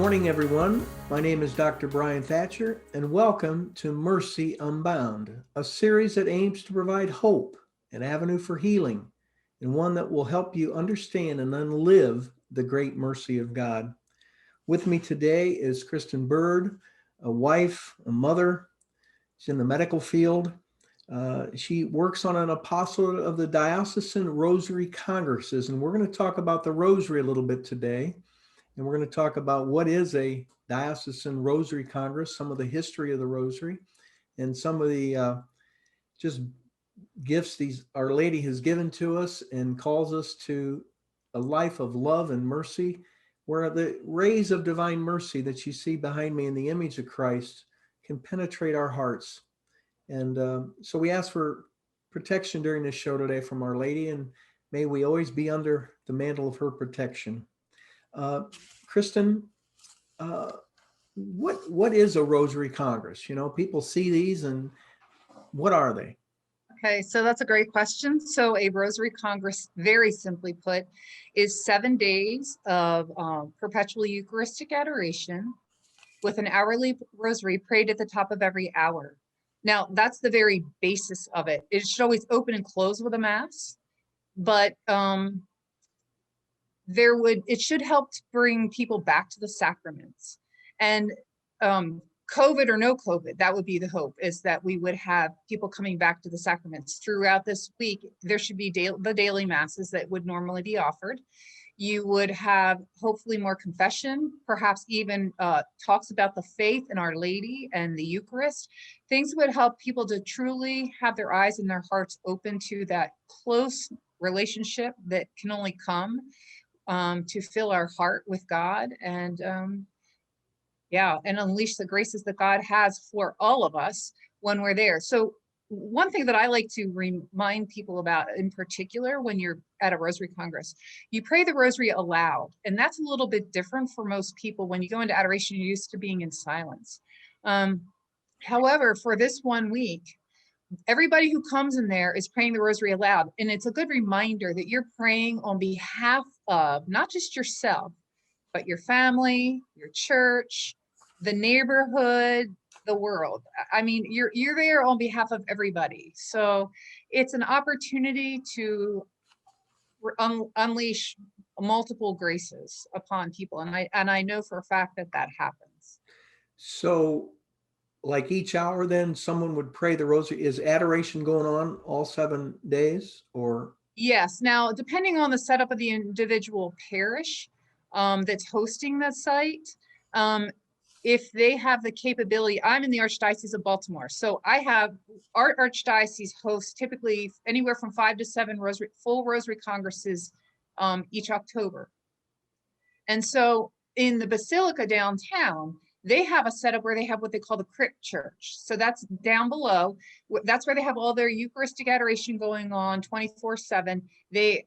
morning, everyone. My name is Dr. Brian Thatcher, and welcome to Mercy Unbound, a series that aims to provide hope, an avenue for healing, and one that will help you understand and then live the great mercy of God. With me today is Kristin Byrd, a wife, a mother. She's in the medical field. She works on an apostolate of the Diocesan Rosary Congresses, and we're going to talk about the Rosary a little bit today. And we're going to talk about what is a Diocesan Rosary Congress, some of the history of the Rosary, and some of the just gifts Our Lady has given to us and calls us to a life of love and mercy, where the rays of divine mercy that you see behind me in the image of Christ can penetrate our hearts. And so we ask for protection during this show today from Our Lady, and may we always be under the mantle of her protection. Kristin, what is a Rosary Congress? You know, people see these, and what are they? Okay, so that's a great question. So a Rosary Congress, very simply put, is 7 days of perpetual Eucharistic adoration with an hourly rosary prayed at the top of every hour. Now, that's the very basis of it. It should always open and close with a Mass, but it should help to bring people back to the sacraments. And COVID or no COVID, that would be the hope, is that we would have people coming back to the sacraments. Throughout this week, there should be the daily masses that would normally be offered. You would have hopefully more confession, perhaps even talks about the faith in Our Lady and the Eucharist. Things that would help people to truly have their eyes and their hearts open to that close relationship that can only come to fill our heart with God and unleash the graces that God has for all of us when we're there. So one thing that I like to remind people about in particular when you're at a Rosary Congress, you pray the Rosary aloud, and that's a little bit different for most people. When you go into adoration, you're used to being in silence. However, for this 1 week, everybody who comes in there is praying the Rosary aloud. And it's a good reminder that you're praying on behalf of not just yourself, but your family, your church, the neighborhood, the world. I mean, you're there on behalf of everybody. So it's an opportunity to unleash multiple graces upon people. And I know for a fact that happens. So like each hour, then someone would pray the Rosary. Is adoration going on all 7 days, or? Yes. Now, depending on the setup of the individual parish that's hosting the site, if they have the capability, I'm in the Archdiocese of Baltimore. So our Archdiocese hosts typically anywhere from 5 to 7 full Rosary Congresses each October. And so in the Basilica downtown, they have a setup where they have what they call the crypt church. So that's down below. That's where they have all their Eucharistic adoration going on 24/7.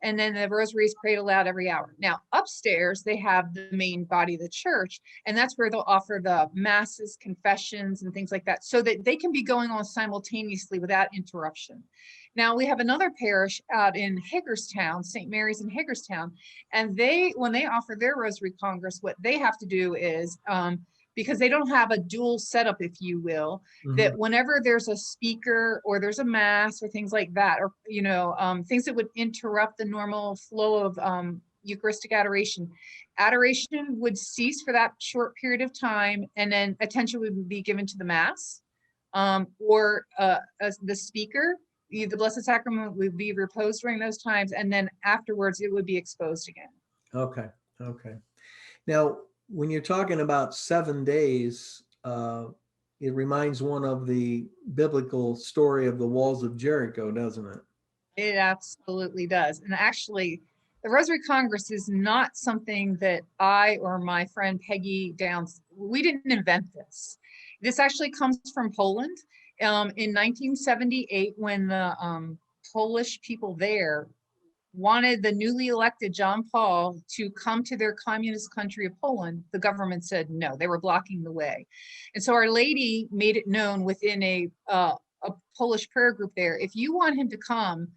And then the Rosary is prayed aloud every hour. Now upstairs, they have the main body of the church, and that's where they'll offer the masses, confessions, and things like that, so that they can be going on simultaneously without interruption. Now we have another parish out in Hagerstown, St. Mary's in Hagerstown, and when they offer their Rosary Congress, what they have to do is, because they don't have a dual setup, if you will, that whenever there's a speaker or there's a Mass or things like that, or, things that would interrupt the normal flow of Eucharistic adoration would cease for that short period of time, and then attention would be given to the Mass or the speaker. The Blessed Sacrament would be reposed during those times, and then afterwards it would be exposed again. Okay. Now, when you're talking about 7 days, it reminds one of the biblical story of the walls of Jericho, doesn't it? It absolutely does. And actually, the Rosary Congress is not something that I or my friend Peggy Downs, we didn't invent this. This actually comes from Poland in 1978, when the Polish people there wanted the newly elected John Paul to come to their communist country of Poland. The government said no, they were blocking the way. And so Our Lady made it known within a Polish prayer group there, if you want him to come,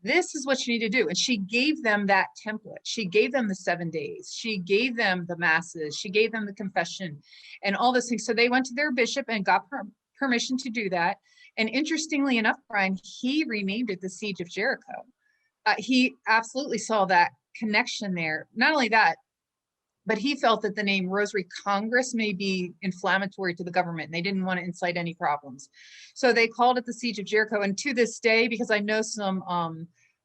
this is what you need to do. And she gave them that template. She gave them the 7 days. She gave them the masses. She gave them the confession and all those things. So they went to their bishop and got permission to do that. And interestingly enough, Brian, he renamed it the Siege of Jericho. He absolutely saw that connection there. Not only that, but he felt that the name Rosary Congress may be inflammatory to the government, and they didn't want to incite any problems. So they called it the Siege of Jericho. And to this day, because I know some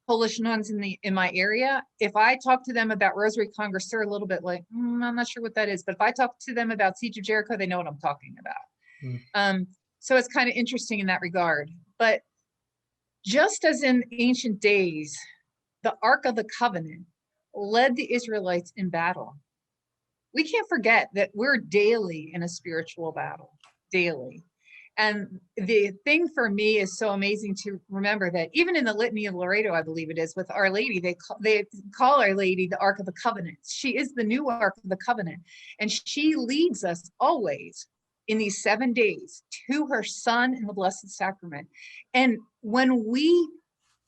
Polish nuns in my area, if I talk to them about Rosary Congress, they're a little bit like, I'm not sure what that is. But if I talk to them about Siege of Jericho, they know what I'm talking about. So it's kind of interesting in that regard. But just as in ancient days, the Ark of the Covenant led the Israelites in battle. We can't forget that we're daily in a spiritual battle, daily. And the thing for me is so amazing to remember that even in the Litany of Loreto, I believe it is, with Our Lady, they call Our Lady the Ark of the Covenant. She is the new Ark of the Covenant. And she leads us always in these 7 days to her Son in the Blessed Sacrament. And when we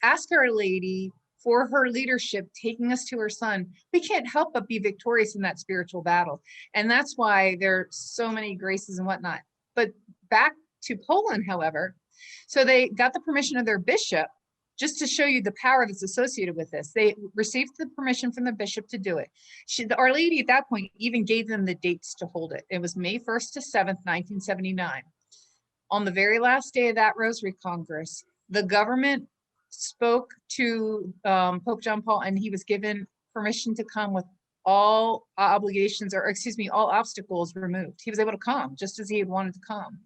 ask Our Lady for her leadership, taking us to her Son, we can't help but be victorious in that spiritual battle. And that's why there are so many graces and whatnot. But back to Poland, however, so they got the permission of their bishop, just to show you the power that's associated with this. They received the permission from the bishop to do it. Our Lady at that point even gave them the dates to hold it. It was May 1st to 7th, 1979. On the very last day of that Rosary Congress, the government spoke to Pope John Paul, and he was given permission to come with all obligations, or excuse me, all obstacles removed. He was able to come just as he had wanted to come.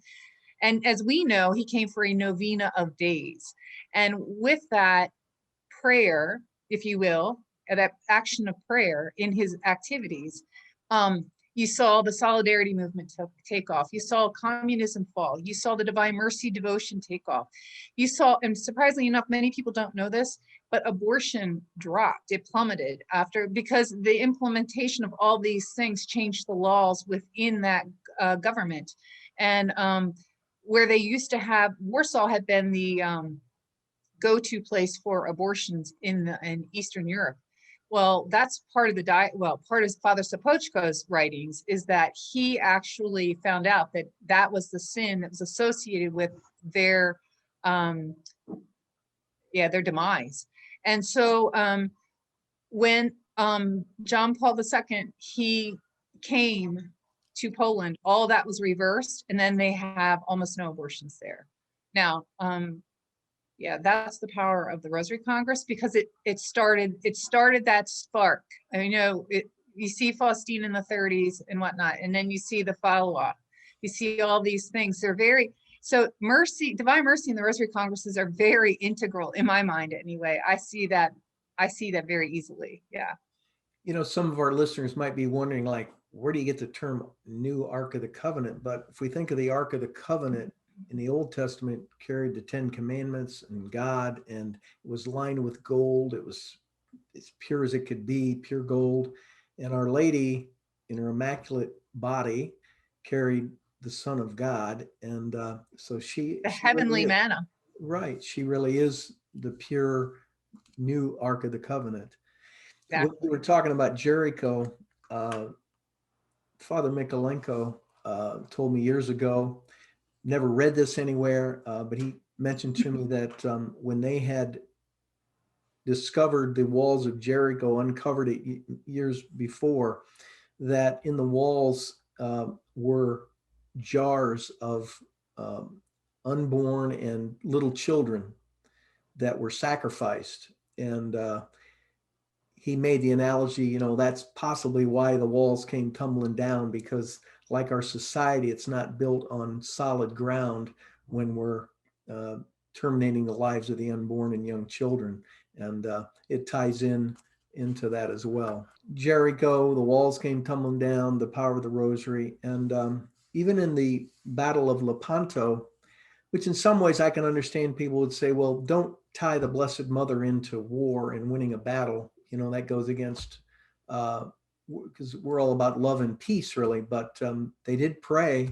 And as we know, he came for a novena of days. And with that prayer, if you will, that action of prayer in his activities, you saw the solidarity movement take off. You saw communism fall. You saw the Divine Mercy devotion take off. You saw, and surprisingly enough, many people don't know this, but abortion dropped. It plummeted because the implementation of all these things changed the laws within that government. And where they used to have, Warsaw had been the go-to place for abortions in Eastern Europe. Well, that's part of part of Father Sopoćko's writings is that he actually found out that that was the sin that was associated with their demise. And so when John Paul II, he came to Poland, all that was reversed, and then they have almost no abortions there. Now, that's the power of the Rosary Congress, because it started that spark. I know you see Faustine in the 30s and whatnot, and then you see the follow-up. You see all these things. They're Divine Mercy and the Rosary Congresses are very integral in my mind anyway. I see that very easily. Yeah. Some of our listeners might be wondering, like, where do you get the term new Ark of the Covenant? But if we think of the Ark of the Covenant in the Old Testament, carried the 10 Commandments and God, and it was lined with gold. It was as pure as it could be, pure gold. And Our Lady, in her immaculate body, carried the Son of God. And so she heavenly really manna. Right. She really is the pure new Ark of the Covenant. Exactly. When we were talking about Jericho, Father Mikolenko told me years ago, never read this anywhere, but he mentioned to me that when they had discovered the walls of Jericho, uncovered it years before, that in the walls were jars of unborn and little children that were sacrificed. And he made the analogy, that's possibly why the walls came tumbling down, because like our society, it's not built on solid ground when we're terminating the lives of the unborn and young children. And it ties into that as well. Jericho, the walls came tumbling down, the power of the rosary. And even in the Battle of Lepanto, which in some ways I can understand, people would say, well, don't tie the Blessed Mother into war and winning a battle. That goes against, because we're all about love and peace, really. But they did pray.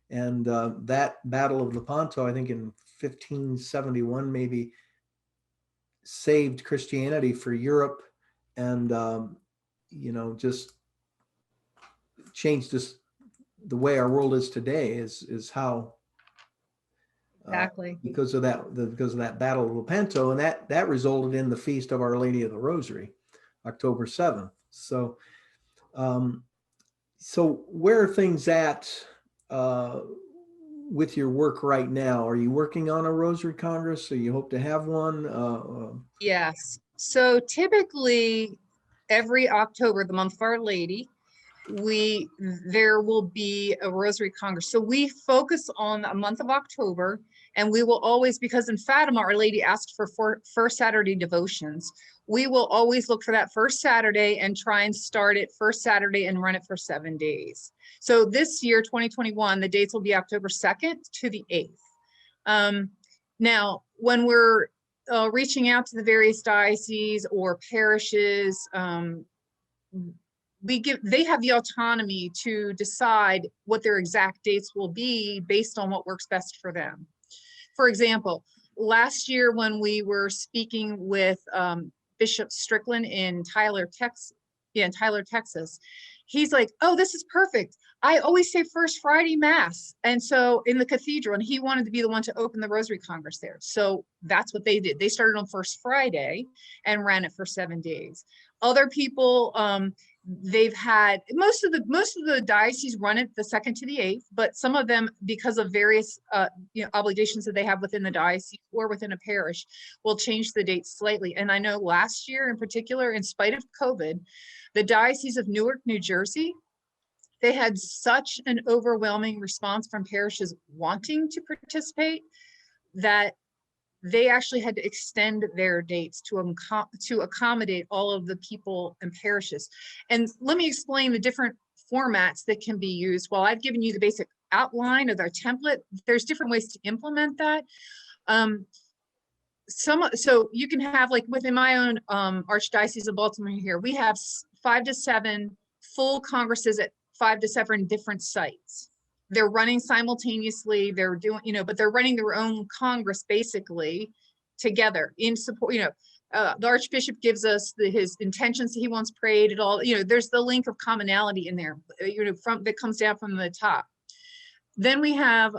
And that Battle of Lepanto, I think in 1571, maybe saved Christianity for Europe, and just changed this, the way our world is today, is how Exactly. because of that Battle of Lepanto, and that resulted in the Feast of Our Lady of the Rosary, October 7th. So where are things at with your work right now? Are you working on a Rosary Congress, or you hope to have one? Yes. So typically every October, the month of Our Lady, there will be a Rosary Congress. So we focus on the month of October, and we will always, because in Fatima, Our Lady asked for first Saturday devotions. We will always look for that first Saturday and try and start it first Saturday and run it for 7 days. So this year, 2021, the dates will be October 2nd to the 8th. Now, when we're reaching out to the various dioceses or parishes, they have the autonomy to decide what their exact dates will be based on what works best for them. For example, last year when we were speaking with Bishop Strickland in Tyler, Texas, he's like, oh, this is perfect. I always say First Friday Mass. And so in the cathedral, and he wanted to be the one to open the Rosary Congress there. So that's what they did. They started on First Friday and ran it for 7 days. Other people, they've had most of the dioceses run it the 2nd to the 8th, but some of them, because of various obligations that they have within the diocese or within a parish, will change the dates slightly. And I know last year in particular, in spite of COVID, the Diocese of Newark, New Jersey, they had such an overwhelming response from parishes wanting to participate that they actually had to extend their dates to accommodate all of the people and parishes. And let me explain the different formats that can be used. While I've given you the basic outline of our template, there's different ways to implement that. So you can have, like within my own Archdiocese of Baltimore here, we have 5 to 7 full congresses at 5 to 7 different sites. They're running simultaneously, they're doing, but they're running their own Congress basically together in support, the Archbishop gives us his intentions he wants prayed at all, there's the link of commonality in there, that comes down from the top. Then we have,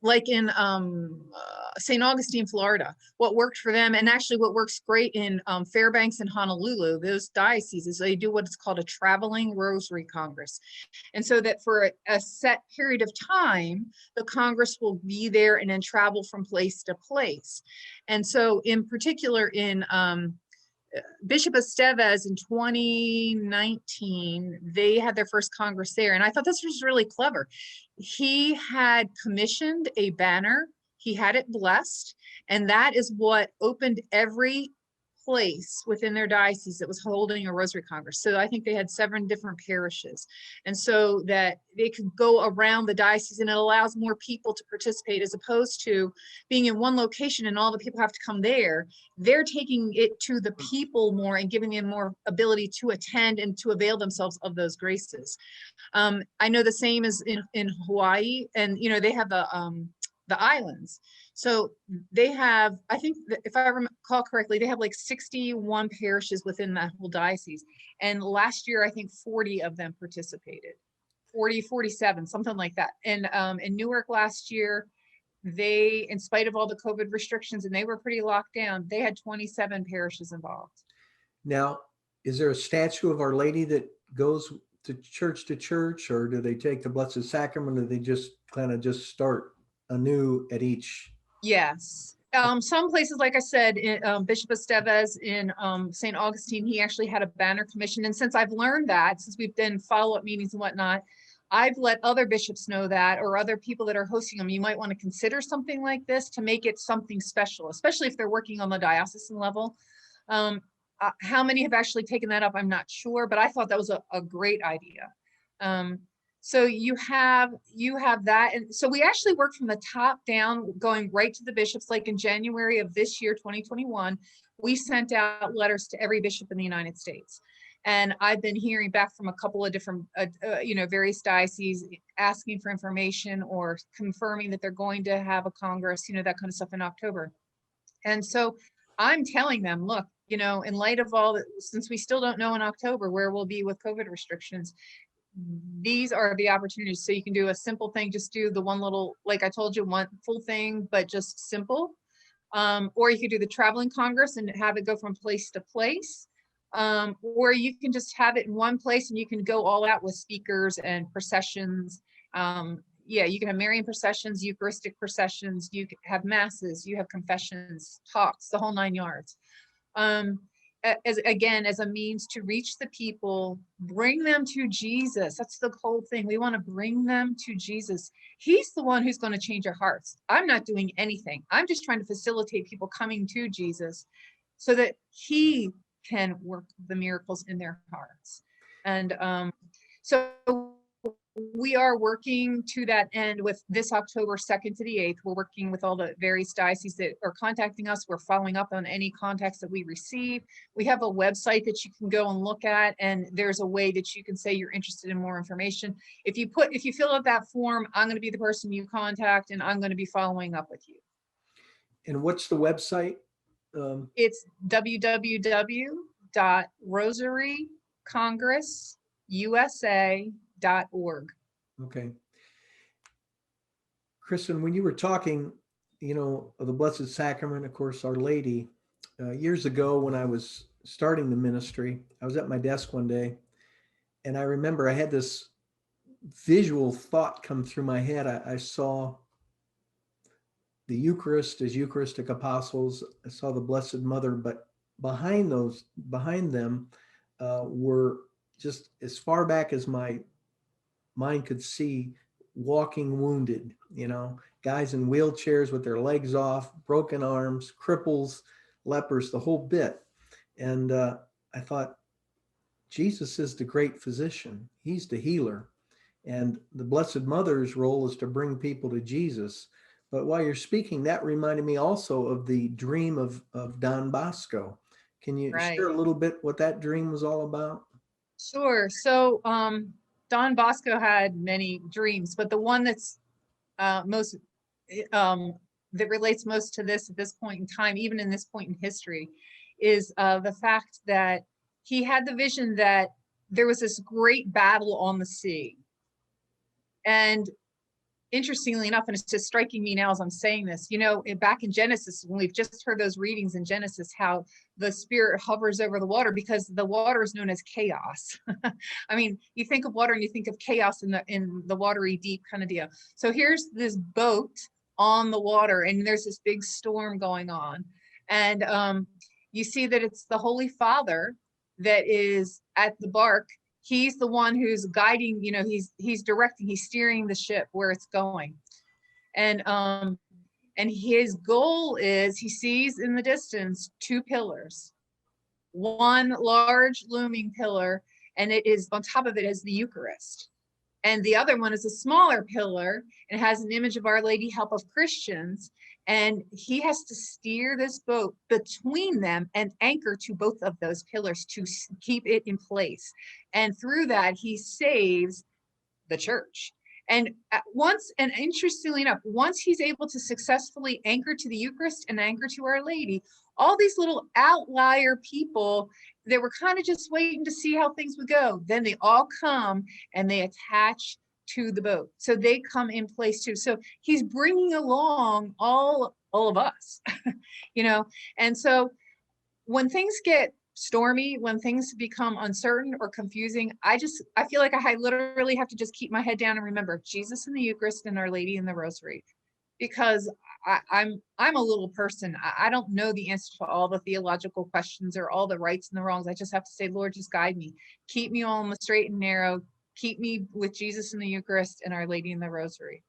like in St. Augustine, Florida, what worked for them, and actually what works great in Fairbanks and Honolulu, those dioceses, they do what's called a traveling Rosary Congress. And so that for a set period of time, the Congress will be there and then travel from place to place. And so in particular in Bishop Estevez in 2019, they had their first Congress there. And I thought this was really clever. He had commissioned a banner, he had it blessed, and that is what opened every place within their diocese that was holding a Rosary Congress. So I think they had 7 different parishes. And so that they could go around the diocese, and it allows more people to participate, as opposed to being in one location and all the people have to come there. They're taking it to the people more and giving them more ability to attend and to avail themselves of those graces. I know the same is in Hawaii, and they have the islands. So they have, I think if I recall correctly, they have like 61 parishes within that whole diocese. And last year, I think 40 of them participated, 47, something like that. And in Newark last year, they, in spite of all the COVID restrictions, and they were pretty locked down, they had 27 parishes involved. Now, is there a statue of Our Lady that goes to church, or do they take the Blessed Sacrament, or do they just kind of just start anew at each? Yes. Some places, like I said, Bishop Estevez in St. Augustine, he actually had a banner commission. And since I've learned that, since we've done follow-up meetings and whatnot, I've let other bishops know that, or other people that are hosting them, you might want to consider something like this to make it something special, especially if they're working on the diocesan level. How many have actually taken that up, I'm not sure, but I thought that was a great idea. So you have that. And so we actually work from the top down, going right to the bishops. Like in January of this year, 2021, we sent out letters to every bishop in the United States. And I've been hearing back from a couple of different, various dioceses asking for information or confirming that they're going to have a Congress, that kind of stuff in October. And so I'm telling them, look, in light of all that, since we still don't know in October where we'll be with COVID restrictions, these are the opportunities. So you can do a simple thing, just do the one little, like I told you, one full thing, but just simple. Or you could do the traveling Congress and have it go from place to place. Or you can just have it in one place and you can go all out with speakers and processions. Yeah, you can have Marian processions, Eucharistic processions, you can have masses, you have confessions, talks, the whole 9 yards. As a means to reach the people, bring them to Jesus. That's the whole thing. We want to bring them to Jesus. He's the one who's going to change our hearts. I'm not doing anything. I'm just trying to facilitate people coming to Jesus so that he can work the miracles in their hearts. And so we are working to that end with this October 2nd to the 8th. We're working with all the various dioceses that are contacting us. We're following up on any contacts that we receive. We have a website that you can go and look at, and there's a way that you can say you're interested in more information. If you fill out that form, I'm going to be the person you contact, and I'm going to be following up with you. And what's the website? It's www.rosarycongressusa.org. Okay. Kristin, when you were talking, of the Blessed Sacrament, of course, Our Lady, years ago when I was starting the ministry, I was at my desk one day, and I remember I had this visual thought come through my head. I saw the Eucharist as Eucharistic apostles. I saw the Blessed Mother, but behind them were, just as far back as my mind could see, walking wounded, guys in wheelchairs with their legs off, broken arms, cripples, lepers, the whole bit. And I thought, Jesus is the great physician. He's the healer. And the Blessed Mother's role is to bring people to Jesus. But while you're speaking, that reminded me also of the dream of Don Bosco. Can you share a little bit what that dream was all about? Sure. So Don Bosco had many dreams, but the one that's most that relates most to this at this point in time, even in this point in history, is the fact that he had the vision that there was this great battle on the sea. And interestingly enough, and it's just striking me now as I'm saying this, back in Genesis, when we've just heard those readings in Genesis, how the Spirit hovers over the water because the water is known as chaos. I mean, you think of water and you think of chaos in the watery deep kind of deal. So here's this boat on the water and there's this big storm going on. And you see that it's the Holy Father that is at the bark. He's the one who's guiding, he's directing, he's steering the ship where it's going. And his goal is, he sees in the distance 2 pillars, one large looming pillar, and it is on top of it is the Eucharist. And the other one is a smaller pillar and has an image of Our Lady Help of Christians. And he has to steer this boat between them and anchor to both of those pillars to keep it in place. And through that, he saves the church. And interestingly enough, once he's able to successfully anchor to the Eucharist and anchor to Our Lady, all these little outlier people that were kind of just waiting to see how things would go, then they all come and they attach to the boat. So they come in place too. So he's bringing along all of us, And so when things get stormy, when things become uncertain or confusing, I feel like I literally have to just keep my head down and remember Jesus in the Eucharist and Our Lady in the Rosary, because I'm a little person. I don't know the answer to all the theological questions or all the rights and the wrongs. I just have to say, Lord, just guide me, keep me on the straight and narrow, keep me with Jesus in the Eucharist and Our Lady in the Rosary.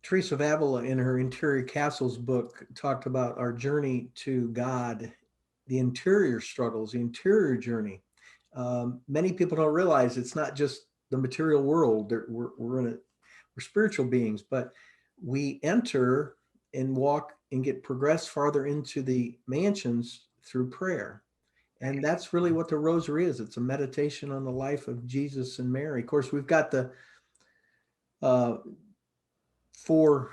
Teresa of Avila in her Interior Castles book talked about our journey to God, the interior struggles, the interior journey. Many people don't realize it's not just the material world. We're spiritual beings, but we enter and walk and progress farther into the mansions through prayer. And that's really what the Rosary is. It's a meditation on the life of Jesus and Mary. Of course, we've got the 4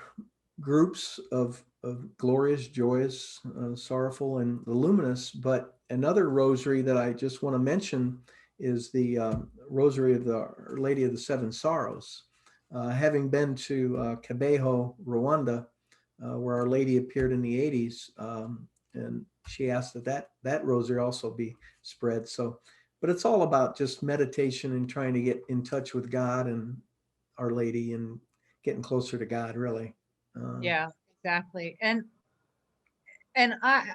groups of of glorious, joyous, sorrowful, and the luminous. But another rosary that I just want to mention is the Rosary of the Our Lady of the Seven Sorrows. Having been to Kibeho, Rwanda, where Our Lady appeared in the 80s, and she asked that rosary also be spread. So, but it's all about just meditation and trying to get in touch with God and Our Lady and getting closer to God, really. Yeah, exactly. And I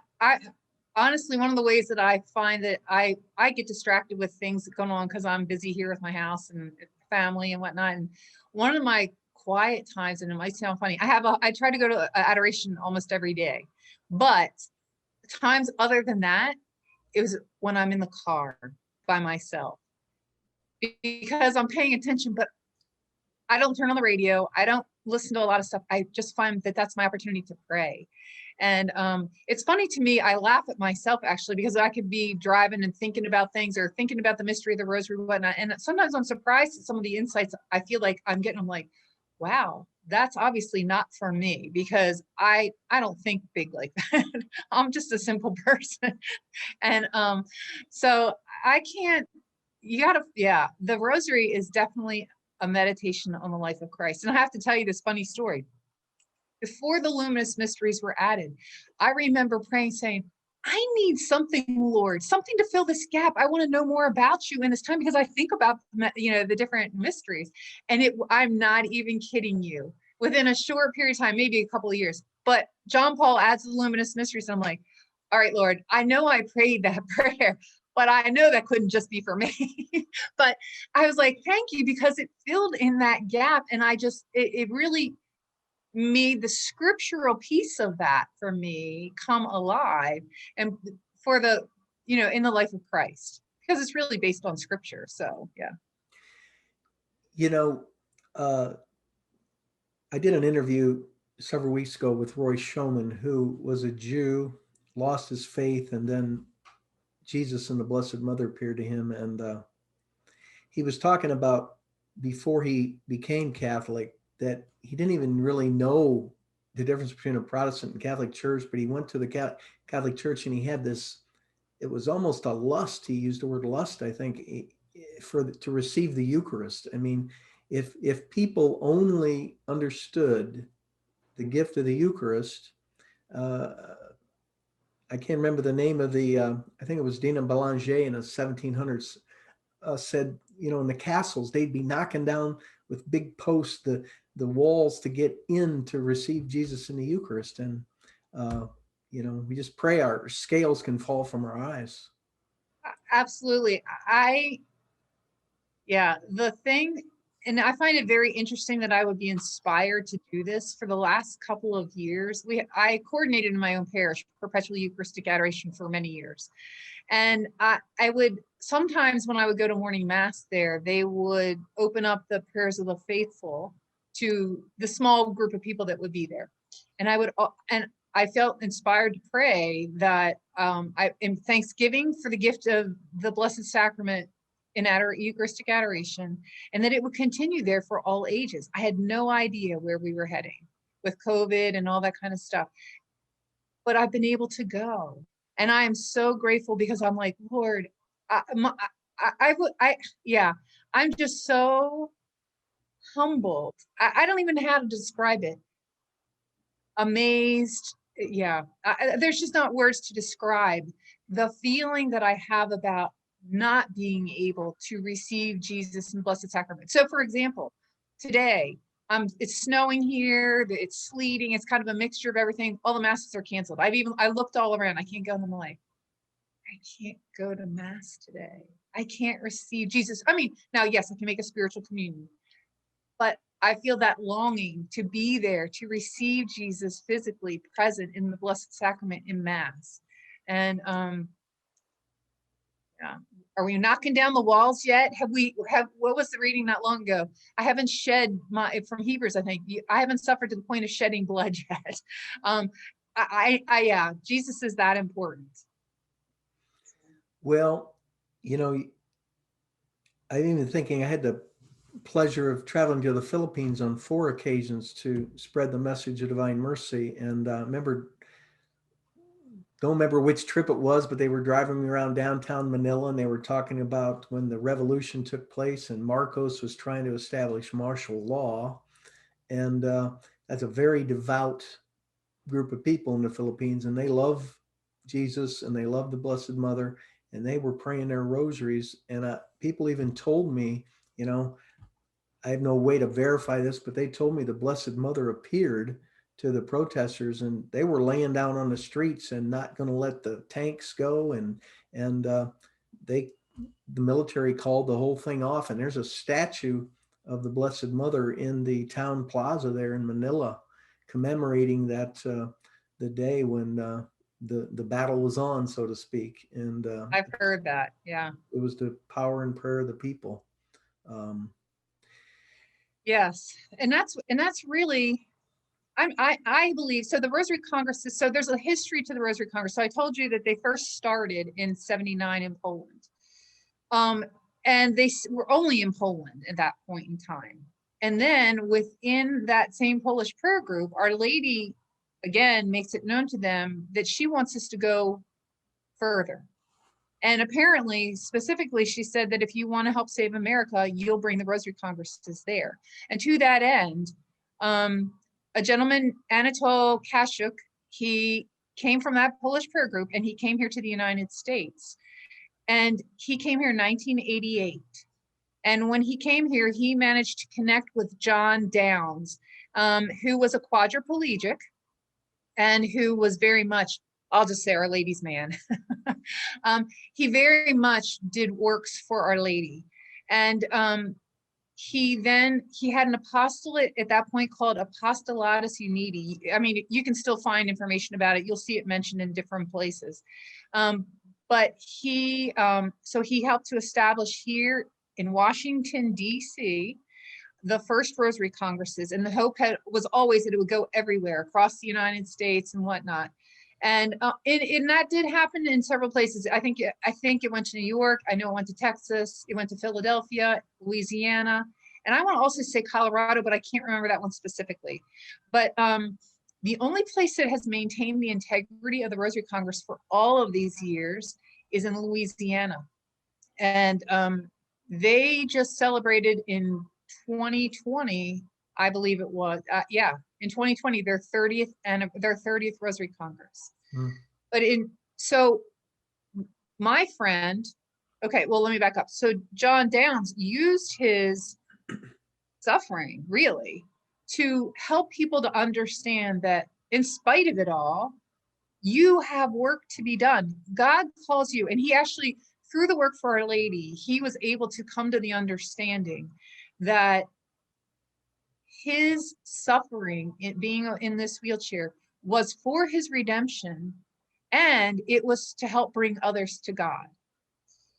honestly, one of the ways that I find that I get distracted with things that go on because I'm busy here with my house and family and whatnot. And one of my quiet times, and it might sound funny, I try to go to adoration almost every day, but times other than that, it was when I'm in the car by myself because I'm paying attention, but I don't turn on the radio. I don't listen to a lot of stuff. I just find that that's my opportunity to pray. And it's funny to me, I laugh at myself actually, because I could be driving and thinking about things or thinking about the mystery of the rosary and whatnot. And sometimes I'm surprised at some of the insights I feel like I'm getting. I'm like, wow, that's obviously not for me because I don't think big like that. I'm just a simple person. And so I can't, you gotta, yeah, the rosary is definitely a meditation on the life of Christ. And I have to tell you this funny story. Before the luminous mysteries were added, I remember praying, saying, I need something, Lord, something to fill this gap. I want to know more about you in this time because I think about, the different mysteries. And I'm not even kidding you. Within a short period of time, maybe a couple of years, but John Paul adds the luminous mysteries. And I'm like, all right, Lord, I know I prayed that prayer, but I know that couldn't just be for me. But I was like, thank you, because it filled in that gap. And it really made the scriptural piece of that for me come alive and for in the life of Christ, because it's really based on scripture. So, yeah. You know, uh, I did an interview several weeks ago with Roy Schoeman, who was a Jew, lost his faith, and then Jesus and the Blessed Mother appeared to him. And he was talking about before he became Catholic that he didn't even really know the difference between a Protestant and Catholic church, but he went to the Catholic church and he had this, it was almost a lust. He used the word lust, I think, to receive the Eucharist. I mean, if people only understood the gift of the Eucharist, uh, I can't remember the name of I think it was Dina Belanger in the 1700s, said, in the castles, they'd be knocking down with big posts the walls to get in to receive Jesus in the Eucharist. And, we just pray our scales can fall from our eyes. Absolutely. The thing, and I find it very interesting that I would be inspired to do this. For the last couple of years, I coordinated in my own parish perpetual Eucharistic adoration for many years. And I would sometimes, when I would go to morning mass there, they would open up the prayers of the faithful to the small group of people that would be there. And I felt inspired to pray that in thanksgiving for the gift of the Blessed Sacrament in Eucharistic adoration, and that it would continue there for all ages. I had no idea where we were heading with COVID and all that kind of stuff, but I've been able to go. And I am so grateful because I'm like, Lord, I'm just so humbled. I don't even know how to describe it. Amazed. Yeah. There's just not words to describe the feeling that I have about not being able to receive Jesus in the Blessed Sacrament. So, for example, today, it's snowing here, it's sleeting, it's kind of a mixture of everything. All the masses are canceled. I looked all around. I can't go, and I'm like, I can't go to mass today. I can't receive Jesus. I mean, now, yes, I can make a spiritual communion, but I feel that longing to be there, to receive Jesus physically present in the Blessed Sacrament in mass. And yeah. Are we knocking down the walls yet? What was the reading not long ago? I haven't shed from Hebrews, I think. I haven't suffered to the point of shedding blood yet. Yeah, Jesus is that important. Well, I'm even thinking I had to pleasure of traveling to the Philippines on 4 occasions to spread the message of divine mercy. And don't remember which trip it was, but they were driving me around downtown Manila, and they were talking about when the revolution took place and Marcos was trying to establish martial law. And that's a very devout group of people in the Philippines, and they love Jesus and they love the Blessed Mother, and they were praying their rosaries. And people even told me, you know, I have no way to verify this, but they told me the Blessed Mother appeared to the protesters, and they were laying down on the streets and not going to let the tanks go, and they the military called the whole thing off. And there's a statue of the Blessed Mother in the town plaza there in Manila, commemorating that the day when the battle was on, so to speak. And I've heard that. Yeah. it was the power and prayer of the people. Um, Yes. And that's really, I believe, so the Rosary Congress is, so there's a history to the Rosary Congress. So I told you that they first started in 79 in Poland. And they were only in Poland at that point in time. And then within that same Polish prayer group, Our Lady, again, makes it known to them that she wants us to go further. And apparently, specifically, she said that if you want to help save America, you'll bring the Rosary Congresses there. And to that end, a gentleman, Anatol Kashuk, he came from that Polish prayer group, and he came here to the United States. And he came here in 1988. And when he came here, he managed to connect with John Downs, who was a quadriplegic and who was very much, I'll just say, Our Lady's man. He very much did works for Our Lady. And he had an apostolate at that point called Apostolatus Uniti. I mean, you can still find information about it. You'll see it mentioned in different places. But so he helped to establish here in Washington, D.C., the first Rosary Congresses. And the hope was always that it would go everywhere across the United States and whatnot. And that did happen in several places. I think it went to New York. I know it went to Texas. It went to Philadelphia, Louisiana. And I want to also say Colorado, but I can't remember that one specifically. But the only place that has maintained the integrity of the Rosary Congress for all of these years is in Louisiana. And they just celebrated in 2020, I believe it was, in 2020, their 30th Rosary Congress. But so my friend, okay, well, let me back up. So John Downs used his suffering really to help people to understand that in spite of it all, you have work to be done. God calls you, and he actually, through the work for Our Lady, he was able to come to the understanding that his suffering, being in this wheelchair, was for his redemption, and it was to help bring others to God.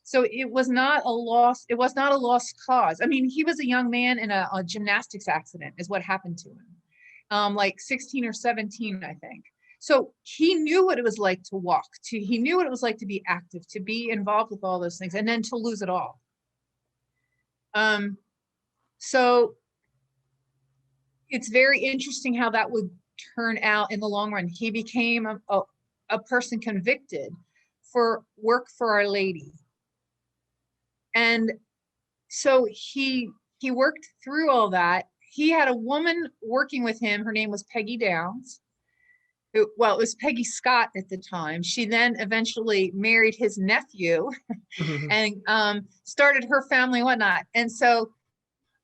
So it was not a lost cause. I mean, he was a young man in a gymnastics accident is what happened to him, like 16 or 17, I think. So he knew what it was like to walk, he knew what it was like to be active, to be involved with all those things, and then to lose it all. So it's very interesting how that would turn out in the long run. He became a person convicted for work for Our Lady. And so he worked through all that. He had a woman working with him. Her name was Peggy Downs. It was Peggy Scott at the time. She then eventually married his nephew and started her family and whatnot. And so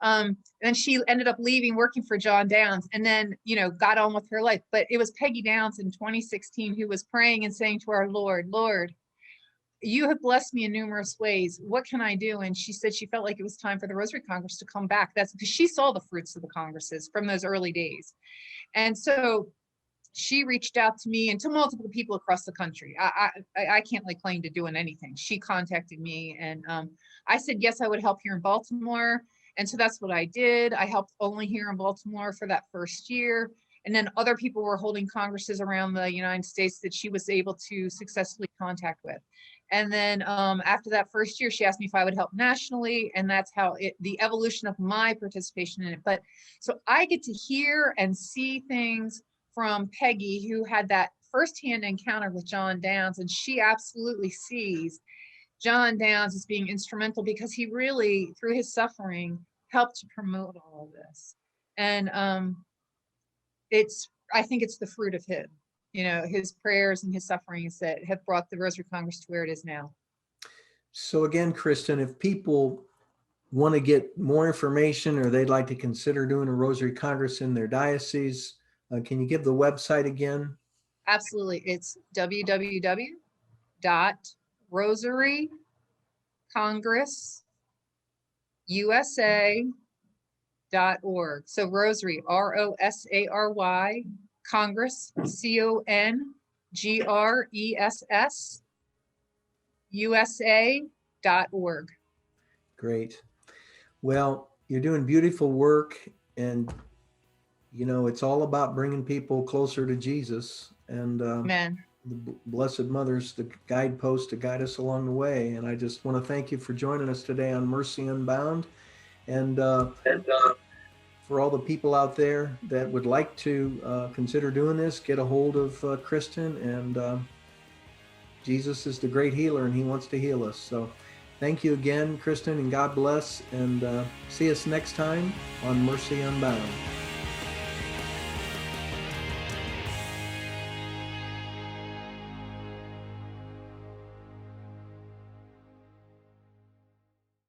then she ended up leaving, working for John Downs, and then, got on with her life. But it was Peggy Downs in 2016 who was praying and saying to our Lord, you have blessed me in numerous ways. What can I do? And she said she felt like it was time for the Rosary Congress to come back. That's because she saw the fruits of the Congresses from those early days. And so she reached out to me and to multiple people across the country. I can't lay claim to doing anything. She contacted me, and I said, yes, I would help here in Baltimore. And so that's what I did. I helped only here in Baltimore for that first year. And then other people were holding congresses around the United States that she was able to successfully contact with. And then after that first year, she asked me if I would help nationally. And that's how the evolution of my participation in it. But so I get to hear and see things from Peggy, who had that firsthand encounter with John Downs. And she absolutely sees John Downs as being instrumental because he really, through his suffering, helped to promote all of this. And I think it's the fruit of his prayers and his sufferings that have brought the Rosary Congress to where it is now. So again, Kristin, if people want to get more information or they'd like to consider doing a Rosary Congress in their diocese, can you give the website again? Absolutely. It's www.rosarycongressusa.org. So Rosary, ROSARY, Congress, CONGRESS, USA.org. Great. Well, you're doing beautiful work, and it's all about bringing people closer to Jesus, and Amen. the Blessed Mother's the guidepost to guide us along the way. And I just want to thank you for joining us today on Mercy Unbound, and for all the people out there that would like to consider doing this, get a hold of Kristin, and Jesus is the great healer, and he wants to heal us. So thank you again, Kristin, and God bless, and see us next time on Mercy Unbound.